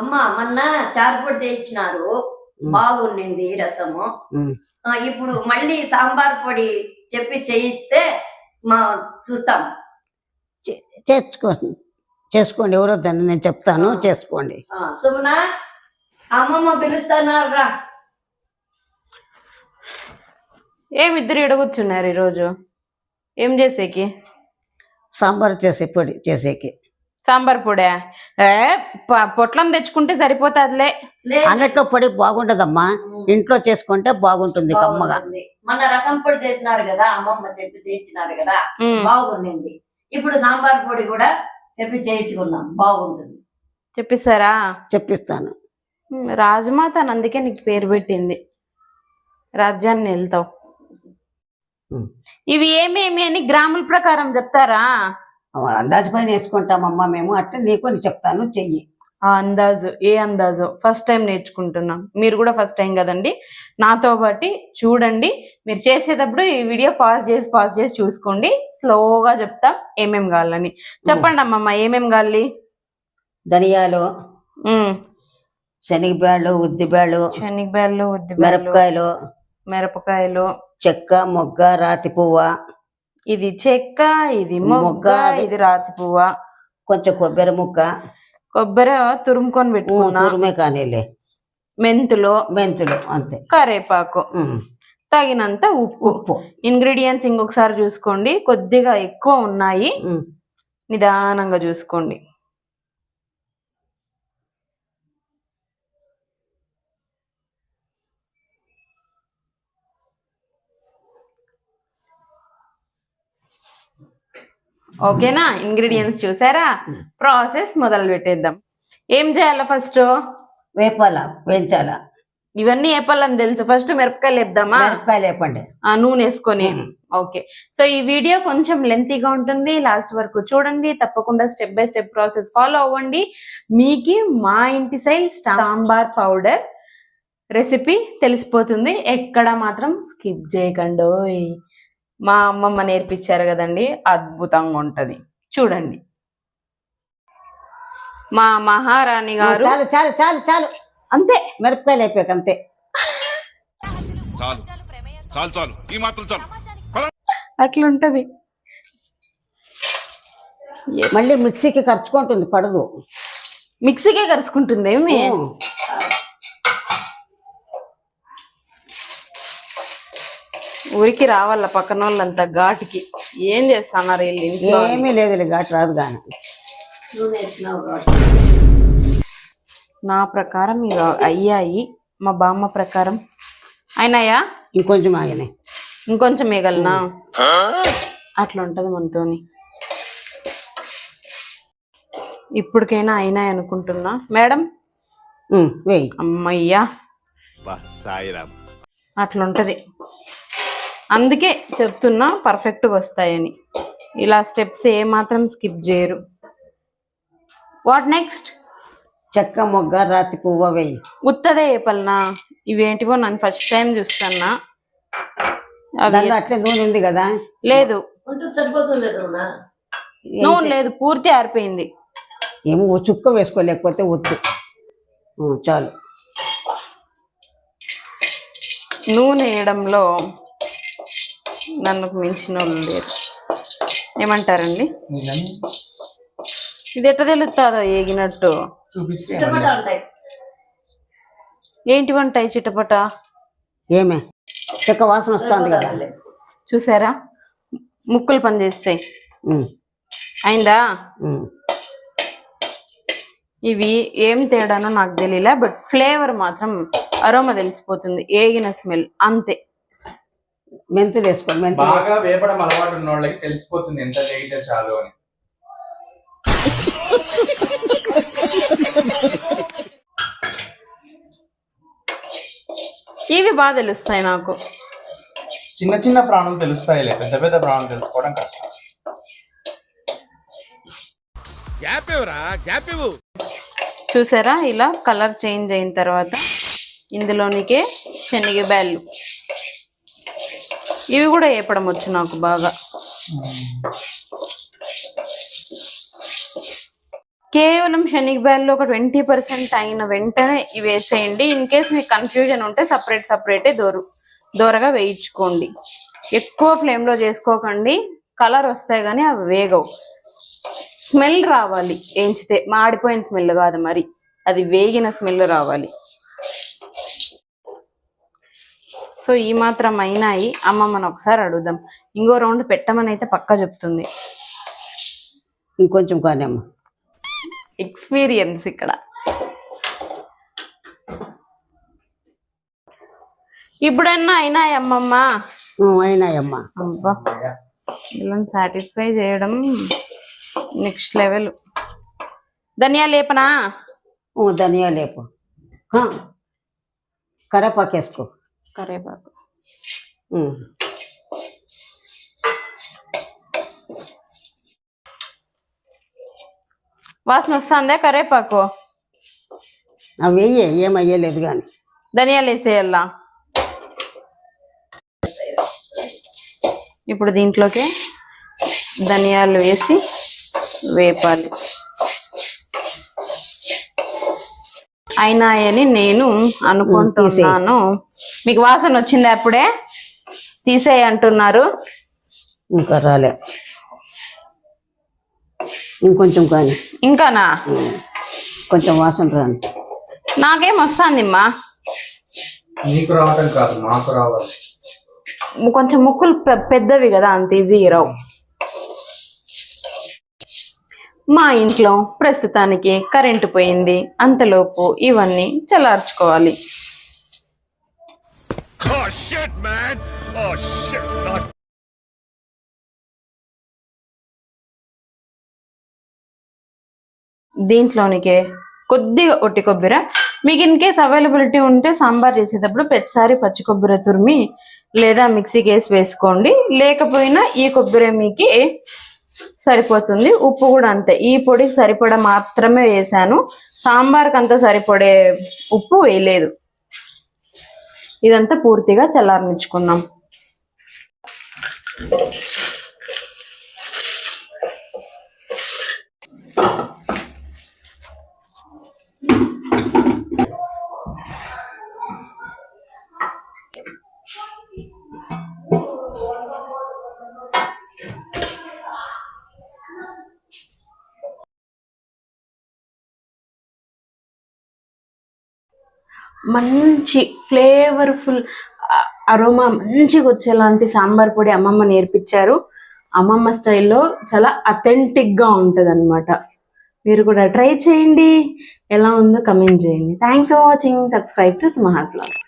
అమ్మ మొన్న చారుపొడి తెచ్చినారు, బాగుండింది రసము. ఇప్పుడు మళ్ళీ సాంబార్ పొడి చెప్పి చేయిస్తే మా చూస్తాం. చేసుకోండి, ఎవరో దాన్ని నేను చెప్తాను, చేసుకోండి. సుమన, అమ్మమ్మ పిలుస్తున్నారు రా. ఏమిద్దరు ఎడగొచ్చున్నారు ఈరోజు? ఏం చేసేకి? సాంబార్ పొడి చేసేకి. సాంబార్ పొడా? పొట్లం తెచ్చుకుంటే సరిపోతుందిలే. అంగట్లో పొడి బాగుంటదమ్మా, ఇంట్లో చేసుకుంటే బాగుంటుంది కమ్మగా. మన రసం పొడి చేసినారు కదా, అమ్మమ్మ చెప్పి చేయించినారు కదా, బాగుండింది. ఇప్పుడు సాంబార్ పొడి కూడా చెప్పి చేయించుకున్నాం, బాగుంటుంది. చెప్పిస్తారా? చెప్పిస్తాను. రాజమాత అందుకే నీకు పేరు పెట్టింది, రాజ్యాన్ని వెళ్తావు. ఇవి ఏమేమి అని గ్రాముల ప్రకారం చెప్తారా? అందాజు పైన వేసుకుంటామమ్మా మేము, అట్లా నీకు చెప్తాను, చెయ్యి. అందాజు? ఏ అందాజు? ఫస్ట్ టైం నేర్చుకుంటున్నాం, మీరు కూడా ఫస్ట్ టైం కదండి, నాతో పాటు చూడండి. మీరు చేసేటప్పుడు ఈ వీడియో పాజ్ చేసి చూసుకోండి, స్లోగా చెప్తాం ఏమేమి కావాలని. చెప్పండి అమ్మమ్మ, ఏమేమి కావాలి? ధనియాలు, శనగబ్యాళ్ళు, ఉద్దిబ్యాళ్ళు, మిరపకాయలు, చెక్క, మొగ్గ, రాతి పువ్వ. ఇది చెక్క, ఇది మొగ్గ, ఇది రాతి పువ్వ. కొంచెం కొబ్బరి ముక్క, కొబ్బరి తురుముకొని పెట్టుకున్నా, తురుమే కానీలే. మెంతులు అంతే. కరేపాకు, తగినంత ఉప్పు. ఇంగ్రీడియంట్స్ ఇంకొకసారి చూసుకోండి, కొద్దిగా ఎక్కువ ఉన్నాయి, నిదానంగా చూసుకోండి. ఓకేనా? ఇంగ్రీడియంట్స్ చూసారా? ప్రాసెస్ మొదలు పెట్టేద్దాం. ఏం చేయాలా? ఫస్ట్ వేయించాలా. ఇవన్నీ వేపాలని తెలుసు, ఫస్ట్ మిరపకాయలు వేద్దామా? మిరపకాయలు వేపండి, నూనె వేసుకొని. ఓకే, సో ఈ వీడియో కొంచెం లెంతీగా ఉంటుంది, లాస్ట్ వరకు చూడండి. తప్పకుండా step by step process follow అవ్వండి. మీకు మా ఇంటి సైడ్ సాంబార్ పౌడర్ రెసిపీ తెలిసిపోతుంది, ఎక్కడ మాత్రం స్కిప్ చేయకండి. మా అమ్మమ్మ నేర్పించారు కదండి, అద్భుతంగా ఉంటది, చూడండి. మా మహారాణి గారు. చాలు చాలు చాలు చాలు, అంతే. మిరపకాయలు అయిపోయాక అంతే. అట్లుంటది. మళ్ళీ మిక్సీకి ఖర్చుకుంటుంది, పడదు. మిక్సీకే కరుచుకుంటుంది ఏమి? ఊరికి రావాల పక్కన వాళ్ళంతా ఘాటుకి. ఏం చేస్తున్నారు వీళ్ళు ఇంట్లో? ఏమీ లేదు, ఘాటు రాదు. కానీ నా ప్రకారం ఇక అయ్యాయి, మా బామ్మ ప్రకారం అయినాయా? ఇంకొంచెం ఆగినాయి, ఇంకొంచెం మిగలనా? అట్లా ఉంటది మనతోని. ఇప్పటికైనా అయినాయి అనుకుంటున్నా మేడం. అమ్మయ్యా, అట్లుంటది, అందుకే చెప్తున్నా పర్ఫెక్ట్గా వస్తాయని. ఇలా స్టెప్స్ ఏ మాత్రం స్కిప్ చేయరు. What next? చెక్క, మొగ్గ, రాతి పువ్వ వేయి. ఉత్తదే ఏపల్నా? ఇవేంటివో నన్ను ఫస్ట్ టైం చూస్తున్నా. అట్లే నూనె ఉంది కదా? లేదు, సరిపోతుంది. నూనె లేదు, పూర్తి ఆరిపోయింది. ఏమో చుక్క వేసుకోలేకపోతే ఒత్తు చాలు. నూనె వేయడంలో నన్ను మించిన వాళ్ళు లేరు. ఏమంటారండి? ఇది ఎట్ట తెలుస్తుందో ఏగినట్టు? ఏంటివి ఉంటాయి చిటపట? ఏమే చెక్క వాసన వస్తుంది కదా, చూసారా? ముక్కులు పని చేస్తాయి. అయిందా? ఇవి ఏం తేడానో నాకు తెలియలే, బట్ ఫ్లేవర్ మాత్రం అరోమా తెలిసిపోతుంది, ఏగిన స్మెల్ అంతే. మెంతులు వేసుకోండి. బాగా వేపడం అలవాటు ఉన్న వాళ్ళకి తెలిసిపోతుంది ఎంత వేగితే చాలు అని. ఇవి బాగా తెలుస్తాయి నాకు. చిన్న చిన్న ప్రాణులు తెలుస్తాయిలే, పెద్ద పెద్ద ప్రాణులు తెలుసుకోవడం కష్టం. చూసారా? ఇలా కలర్ చేంజ్ అయిన తర్వాత ఇందులోనికే శనగబ్యాళ్ళు, ఇవి కూడా వేపడం వచ్చు నాకు బాగా. కేవలం శనగబ్యాళ్ళు ఒక 20% అయిన వెంటనే ఇవి వేసేయండి. ఇన్ కేస్ మీకు కన్ఫ్యూజన్ ఉంటే సపరేటే దోరగా వేయించుకోండి. ఎక్కువ ఫ్లేమ్లో చేసుకోకండి, కలర్ వస్తాయి కానీ అవి వేగవు. స్మెల్ రావాలి వేయించితే, మాడిపోయిన స్మెల్ కాదు, మరి అది వేగిన స్మెల్ రావాలి. సో ఈ మాత్రం అయినాయి. అమ్మమ్మని ఒకసారి అడుగుదాం, ఇంకో రౌండ్ పెట్టమని అయితే పక్కా చెప్తుంది. ఇంకొంచెం కానీ అమ్మ. ఎక్స్పీరియన్స్ ఇక్కడ. ఇప్పుడన్నా అయినాయి అమ్మమ్మ? అయినాయమ్మా. అబ్బా, ఇలా సాటిస్ఫై చేయడం నెక్స్ట్ లెవెల్. ధనియాలు లేపనా? ధనియా లేపు. కరేపాకు వేసుకో. కరేపాకు. వాసన వస్తుందే కరేపాకు? అవి ఏమయ్యలేదు కానీ. ధనియాలు వేసేయాలా? ఇప్పుడు దీంట్లోకి ధనియాలు వేసి వేపాలి. అయినాయని నేను అనుకుంటున్నాను. మీకు వాసన వచ్చింది అప్పుడే తీసేయి అంటున్నారు. ఇంకా రాలే, ఇంకొంచెం కానీ. ఇంకానా? కొంచెం వాసన రాని. నాకేం వస్తుందిమ్మా. నీకు రావటం కాదు, మాకు రావాలి. కొంచెం ముక్కులు పెద్దవి కదా, అంత ఈజీ రావు. మా ఇంట్లో ప్రస్తుతానికి కరెంటు పోయింది, అంతలోపు ఇవన్నీ చల్లార్చుకోవాలి. దీంట్లోనికి కొద్దిగా ఒట్టి కొబ్బరి, మీకు ఇన్ కేస్ అవైలబిలిటీ ఉంటే సాంబార్ చేసేటప్పుడు ప్రతిసారి పచ్చి కొబ్బరి తురిమి లేదా మిక్సీకి వేసి వేసుకోండి. లేకపోయినా ఈ కొబ్బరి మీకు సరిపోతుంది. ఉప్పు కూడా అంతే, ఈ పొడికి సరిపడా మాత్రమే వేసాను. సాంబార్కి అంతా సరిపడే ఉప్పు వేయలేదు. ఇదంతా పూర్తిగా చల్లారనిచ్చుకుందాం. మంచి ఫ్లేవర్ఫుల్ అరోమా మంచిగా వచ్చేలాంటి సాంబార్ పొడి అమ్మమ్మ నేర్పించారు. అమ్మమ్మ స్టైల్లో చాలా అథెంటిక్గా ఉంటుంది అనమాట. మీరు కూడా ట్రై చేయండి, ఎలా ఉందో కమెంట్ చేయండి. Thanks for watching. Subscribe to Sumaha's vlogs.